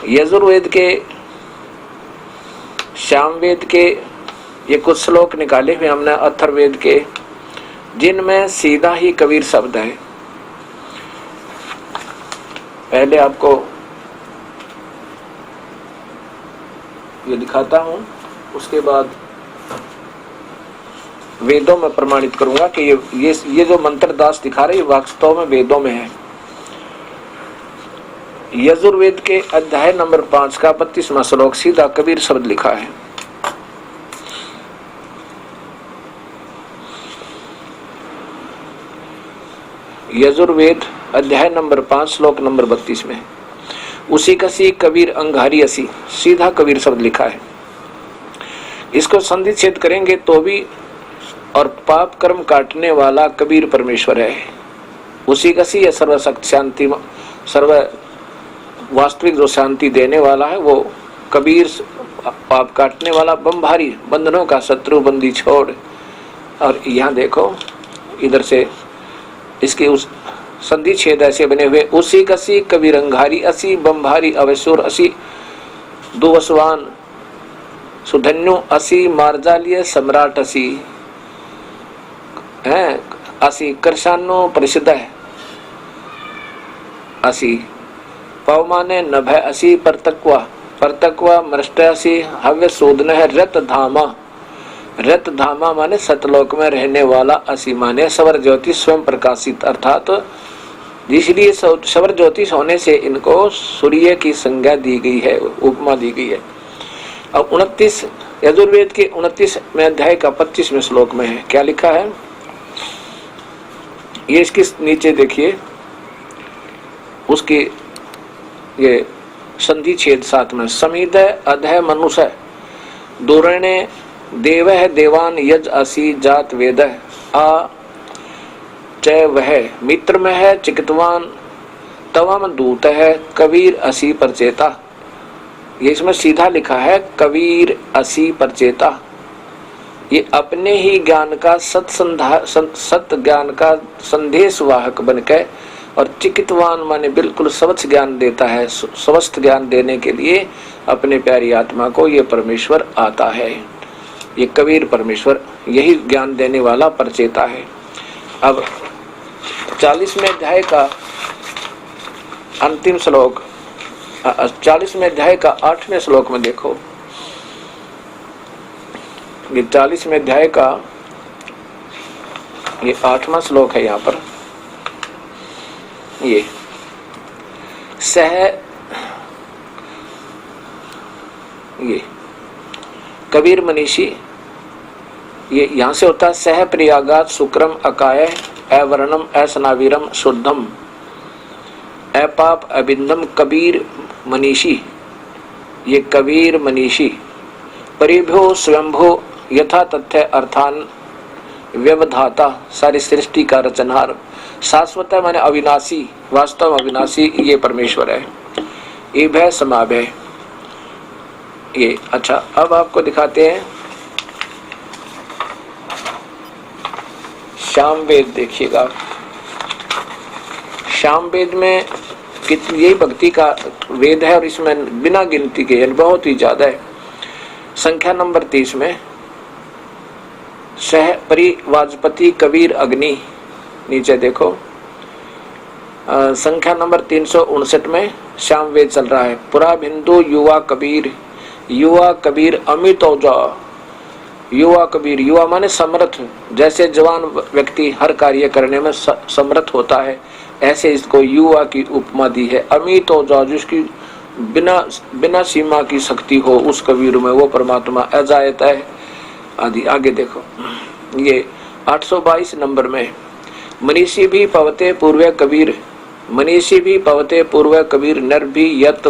यजुर्वेद के सामवेद के ये कुछ श्लोक निकाले हुए हमने अथर्ववेद के, जिनमें सीधा ही कबीर शब्द है। पहले आपको ये दिखाता हूं, उसके बाद वेदों में प्रमाणित करूंगा कि ये जो मंत्र दास दिखा रहे वास्तव में वेदों में है। यजुर्वेद के अध्याय नंबर 5 का 32वां श्लोक सीधा कबीर शब्द लिखा है। यजुर्वेद अध्याय नंबर 5 श्लोक नंबर 32 में उसी कसी कबीर अंगारी असी, सीधा कबीर शब्द लिखा है। इसको संधि छेद करेंगे तो भी, और पाप कर्म काटने वाला कबीर परमेश्वर है। उसी कसी या सर्वशक्ति शांति, सर्व वास्तविक जो शांति देने वाला है वो कबीर, पाप काटने वाला बमभारी, बंधनों का शत्रु बंदी छोड़। और यहाँ देखो इधर से इसके उस संधि छेद ऐसे बने हुए, उसी कसी कबीर अंगारी असी, बमभारी अवसुर असी, दुवसवान सुधन्यु असी, मार्जालीय सम्राट असी है असी, करशानो परिषद है असी, पवमाने नभय असी, परतक्वा मृष्ट असी, हव्य शोधन है रत धामा, रत धामा माने सतलोक में रहने वाला, असी माने सवर ज्योतिष स्वयं प्रकाशित, अर्थात इसलिए सवर ज्योतिष होने से इनको सूर्य की संज्ञा दी गई है, उपमा दी गई है। अब 29 यजुर्वेद के 29वें अध्याय का 25वें श्लोक में है, क्या लिखा है ये इसके नीचे देखिए, उसकी ये संधि छेद साथ में, समीद अधय मनुष्य दूरणे देव है देवान यज असी, जात वेद आ चय वह, मित्र में है चिकितवान तवम दूत है, कबीर असी परचेता। ये इसमें सीधा लिखा है कबीर असी परचेता। ये अपने ही ज्ञान का सत ज्ञान का संदेश वाहक बनकर, और चिकितवान माने बिल्कुल स्वच्छ ज्ञान देता है, स्वस्थ ज्ञान देने के लिए अपने प्यारी आत्मा को ये परमेश्वर आता है। ये कबीर परमेश्वर यही ज्ञान देने वाला परचेता है। अब 40वें अध्याय का अंतिम श्लोक, 40वें अध्याय का 8वें श्लोक में देखो, ये 40वें अध्याय का ये 8वां श्लोक है। यहाँ पर ये ये कबीर मनीषी, ये यहाँ से होता है सह प्रियागात शुक्रम अकाय अवर्णम असनावीरम शुद्धम अपाप अबिंदम, कबीर मनीषी। ये कबीर मनीषी परिभ्यो स्वयंभो यथा तथ्य अर्थान व्यवधाता, सारी सृष्टि का रचनहार, शाश्वत है माने अविनाशी, वास्तव अविनाशी ये परमेश्वर है। ये भय समाभय ये। अच्छा, अब आपको दिखाते हैं सामवेद। देखिएगा सामवेद में कितनी, यही भक्ति का वेद है और इसमें बिना गिनती के बहुत ही ज्यादा है। संख्या नंबर 30 में सह परिवाजपति कबीर अग्नि, नीचे देखो संख्या नंबर 359 में सामवेद चल रहा है। पुरा बिंदु युवा कबीर अमित औजा, युवा कबीर, युवा माने समर्थ, जैसे जवान व्यक्ति हर कार्य करने में समर्थ होता है, ऐसे इसको युवा की उपमा दी है। अमित औजा, जिसकी बिना सीमा की शक्ति हो, उस कबीर में वो परमात्मा अजायत है आदि। आगे देखो ये 822 नंबर में, मनीषी भी पवते पूर्व कबीर, मनीषी भी पवते पूर्व कबीर, नर भी यत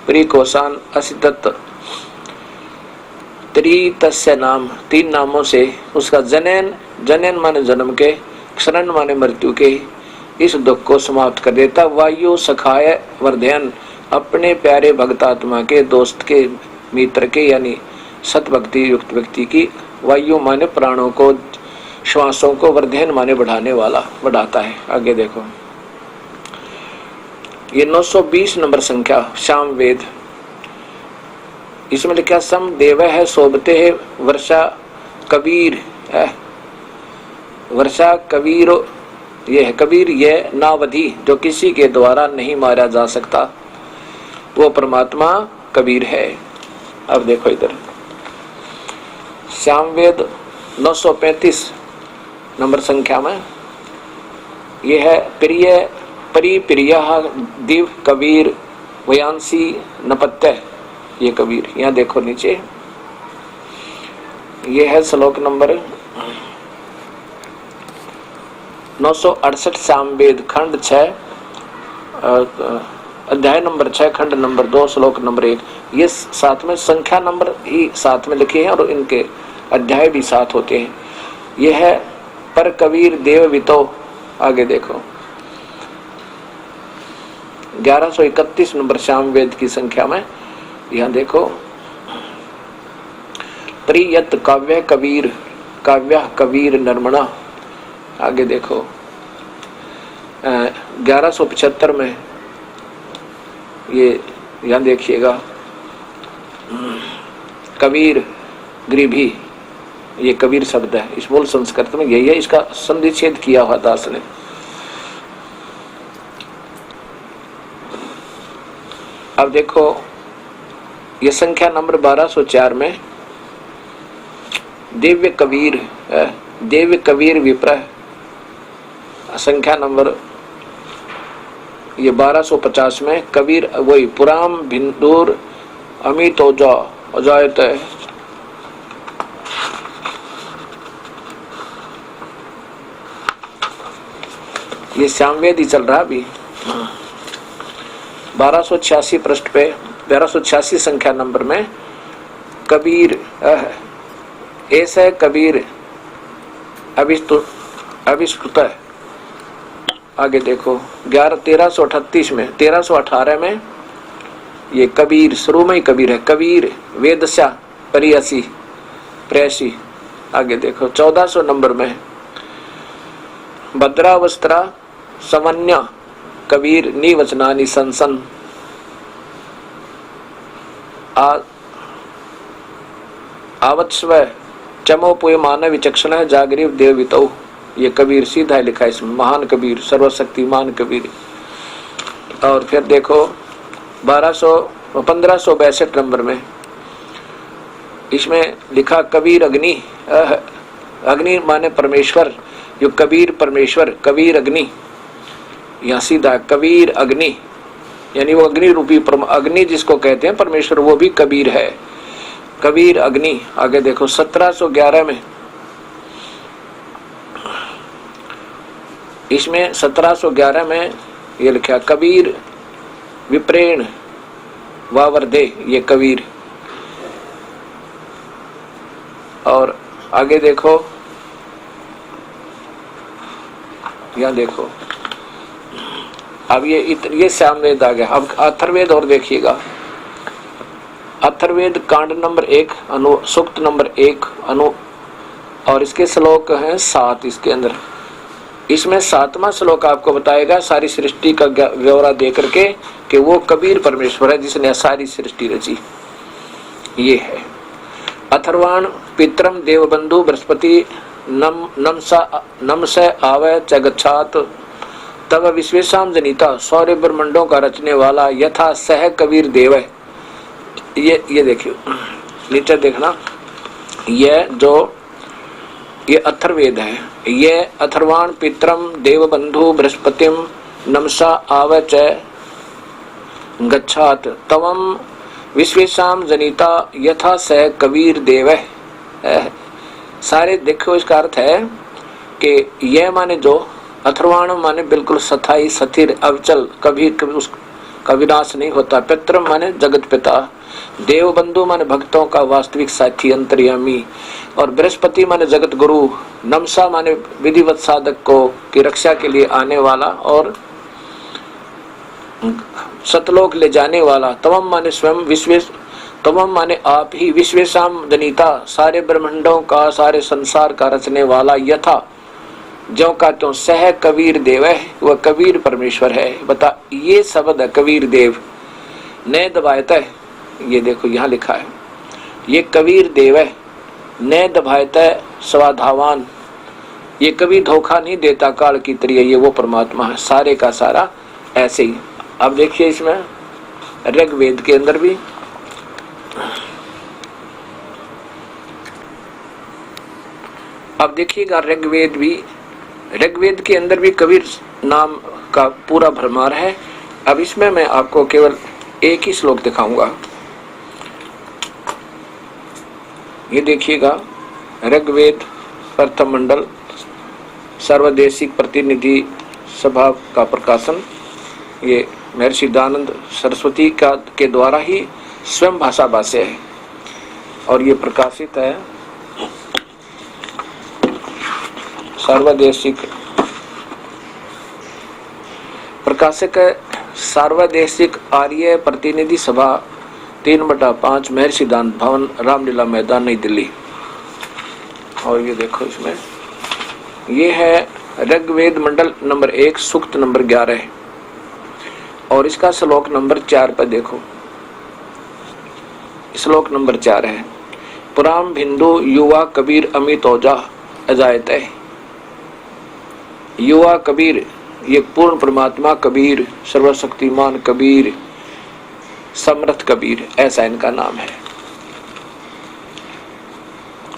प्रिकोसान असिदत्त त्रितस्य नाम, 3 नामों से उसका जनन माने जन्म के, क्षरण माने मृत्यु के, इस दुख को समाप्त कर देता। वायु सखाय वर्धयन, अपने प्यारे भक्तात्मा के, दोस्त के, मित्र के, यानी सत भक्ति युक्त व्यक्ति की, वायु माने प्राणों को, श्वासों को, वर्धयन माने बढ़ाने वाला, बढ़ाता है। आगे देखो ये 920 नंबर संख्या सामवेद इसमें लिखा सम देव है शोभते है वर्षा कबीर है, वर्षा कबीर ये है कबीर, ये नावधि जो किसी के द्वारा नहीं मारा जा सकता, वो परमात्मा कबीर है। अब देखो इधर श्यामवेद 935 नंबर संख्या में ये है प्रिय परिप्रिय दिव कबीर वयांसी नपत्य, ये कबीर। यहाँ देखो नीचे ये है श्लोक नंबर 968 सामवेद खंड 6 अध्याय नंबर 6 खंड नंबर 2 श्लोक नंबर 1। ये साथ में संख्या नंबर ही साथ में लिखे हैं और इनके अध्याय भी साथ होते हैं। ये है पर कबीर देव वितो, आगे देखो 1131 नंबर सामवेद की संख्या में। यहाँ देखो प्रियत काव्य कबीर काव्य कबीर नर्मणा, आगे देखो 1175 में ये यहाँ देखिएगा कबीर ग्रीभी, ये कबीर शब्द है, इस मूल संस्कृत में यही है, इसका संधिच्छेद किया हुआ दास ने। अब देखो ये संख्या नंबर 1204 में दिव्य कबीर विप्रह, संख्या नंबर ये 1250 में कबीर वही पुराम भिंदूर अमित अजायत, ये सामवेद ही चल रहा अभी 1286 पृष्ठ पे 1286 संख्या नंबर में कबीर ऐसा कबीर अभिष्कृत है। आगे देखो 1338 में 1318 में ये कबीर शुरू में ही कबीर है, कबीर वेदस्या परियसी प्रेसी। आगे देखो 1400 नंबर में भद्रावस्त्रा समन्य कबीर निवचनानि संसन आवत्स्व चमोपुय मानव विचक्षण है जागरीव देवितो, ये कबीर सीधा लिखा है इसमें, महान कबीर सर्वशक्तिमान कबीर। और फिर देखो 1562 नंबर में इसमें लिखा कबीर अग्नि, अग्नि माने परमेश्वर, जो कबीर परमेश्वर कबीर अग्नि, यहाँ सीधा कबीर अग्नि यानी वो अग्नि रूपी अग्नि जिसको कहते हैं परमेश्वर, वो भी कबीर है, कबीर अग्नि। आगे देखो 1711 में इसमें 1711 में ये लिखा कबीर विप्रेण वावर्दे, ये कबीर। और आगे देखो यहाँ देखो अब ये सामवेद आ गया। अब अथर्ववेद और देखिएगा, अथर्ववेद कांड नंबर 1 अनु सूक्त नंबर 1 अनु, और इसके श्लोक हैं 7 इसके अंदर। इसमें 7वां श्लोक आपको बताएगा सारी सृष्टि का ब्यौरा दे करके कि वो कबीर परमेश्वर है जिसने सारी सृष्टि रची। ये है अथर्वाण पितरम देवबंधु बृहस्पति नम से आवे च गच्छात तब विश्वेशाम जनिता, सौर्य ब्रह्मंडों का रचने वाला यथा सह कबीर देव है। ये देखियो नीचे देखना, ये अथर्ववेद है। ये अथर्वाण पितरम देवबंधु बृहस्पतिम नमसा आव च गच्छात तवम विश्वेशाम जनिता यथा स कबीर देव है। सारे देखो इसका अर्थ है कि यह माने जो अथर्वाण माने बिल्कुल स्थायी स्थिर अविचल, कभी उसका विनाश नहीं होता। पितरम माने जगत पिता, देवबंधु माने भक्तों का वास्तविक साथी अंतर्यामी, और बृहस्पति माने जगत गुरु, नमसा माने विधिवत साधक को की रक्षा के लिए आने वाला और सतलोक ले जाने वाला, तवम माने स्वयं विश्वेश, तवम माने आप ही, विश्वेशाम जनिता सारे ब्रह्मांडों का सारे संसार का रचने वाला, यथा जो का तो सह कबीर देव है, वह कबीर परमेश्वर है। बता ये शब्द है कबीर देव ने दबायता है। ये देखो यहाँ लिखा है ये कबीर देव है, न दभायत स्वाधावान, ये कभी धोखा नहीं देता काल की तरह, ये वो परमात्मा है सारे का सारा ऐसे ही। अब देखिए इसमें ऋग्वेद के अंदर भी अब देखिएगा ऋग्वेद के अंदर भी कबीर नाम का पूरा भरमार है। अब इसमें मैं आपको केवल एक ही श्लोक दिखाऊंगा। ये देखिएगा ऋग्वेद प्रथम मंडल सर्वदेशिक प्रतिनिधि सभा का प्रकाशन, ये महर्षि दयानंद सरस्वती के द्वारा ही स्वयं भाषा भाष्य है और ये प्रकाशित है सर्वदेशिक प्रकाशक है सर्वदेशिक आर्य प्रतिनिधि सभा 3/5 महर्षि दयानंद भवन रामलीला मैदान नई दिल्ली। और ये देखो इसमें ये है ऋग्वेद मंडल नंबर 1 सूक्त नंबर 11 और इसका श्लोक नंबर 4 पर देखो। श्लोक नंबर 4 है पुराम भिंदु युवा कबीर अमित ओजा अजायत। युवा कबीर ये पूर्ण परमात्मा कबीर, सर्वशक्तिमान कबीर, समर्थ कबीर, ऐसा इनका नाम है।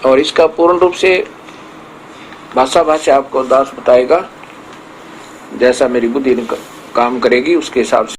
और इसका पूर्ण रूप से भाषा आपको दास बताएगा, जैसा मेरी बुद्धि काम करेगी उसके हिसाब से।